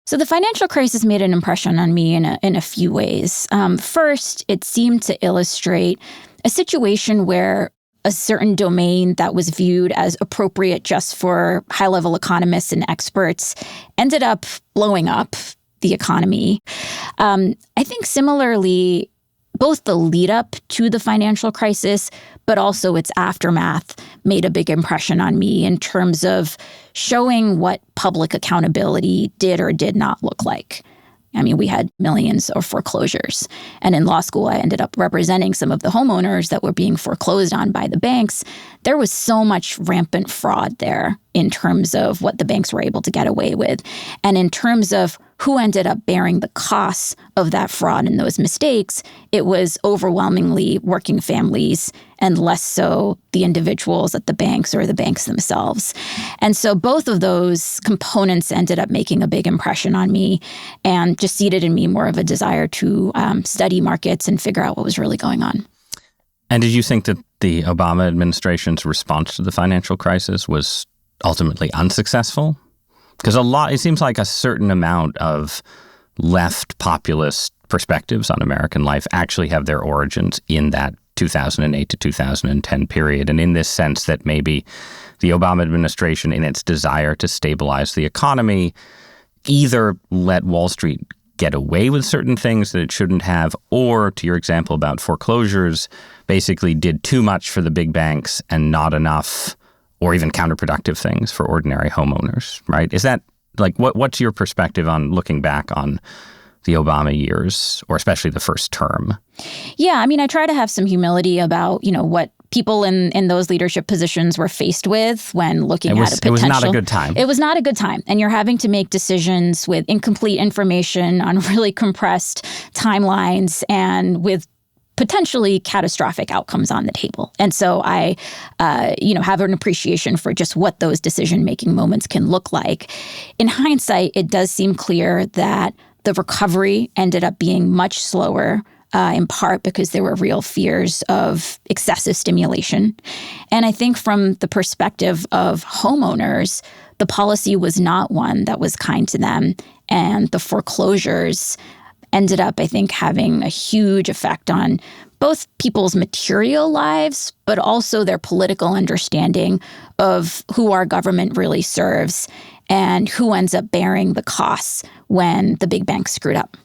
So the financial crisis made an impression on me in a few ways. First, it seemed to illustrate a situation where a certain domain that was viewed as appropriate just for high-level economists and experts ended up blowing up the economy. I think similarly, both the lead up to the financial crisis, but also its aftermath made a big impression on me in terms of showing what public accountability did or did not look like. I mean, we had millions of foreclosures. And in law school, I ended up representing some of the homeowners that were being foreclosed on by the banks. There was so much rampant fraud there in terms of what the banks were able to get away with. And in terms of who ended up bearing the costs of that fraud and those mistakes, it was overwhelmingly working families and less so the individuals at the banks or the banks themselves. And so both of those components ended up making a big impression on me and just seeded in me more of a desire to study markets and figure out what was really going on. And did you think that the Obama administration's response to the financial crisis was ultimately unsuccessful? Because it seems like a certain amount of left populist perspectives on American life actually have their origins in that 2008 to 2010 period. And in this sense that maybe the Obama administration, in its desire to stabilize the economy, either let Wall Street get away with certain things that it shouldn't have, or, to your example about foreclosures, basically did too much for the big banks and not enough or even counterproductive things for ordinary homeowners, right? Is that, like, what's your perspective on looking back on the Obama years, or especially the first term? Yeah, I mean, I try to have some humility about, what people in those leadership positions were faced with when looking at a potential. It was not a good time. It was not a good time. And you're having to make decisions with incomplete information on really compressed timelines and with potentially catastrophic outcomes on the table. And so I, have an appreciation for just what those decision-making moments can look like. In hindsight, it does seem clear that the recovery ended up being much slower, in part because there were real fears of excessive stimulation. And I think from the perspective of homeowners, the policy was not one that was kind to them. And the foreclosures ended up, I think, having a huge effect on both people's material lives, but also their political understanding of who our government really serves and who ends up bearing the costs when the big banks screwed up.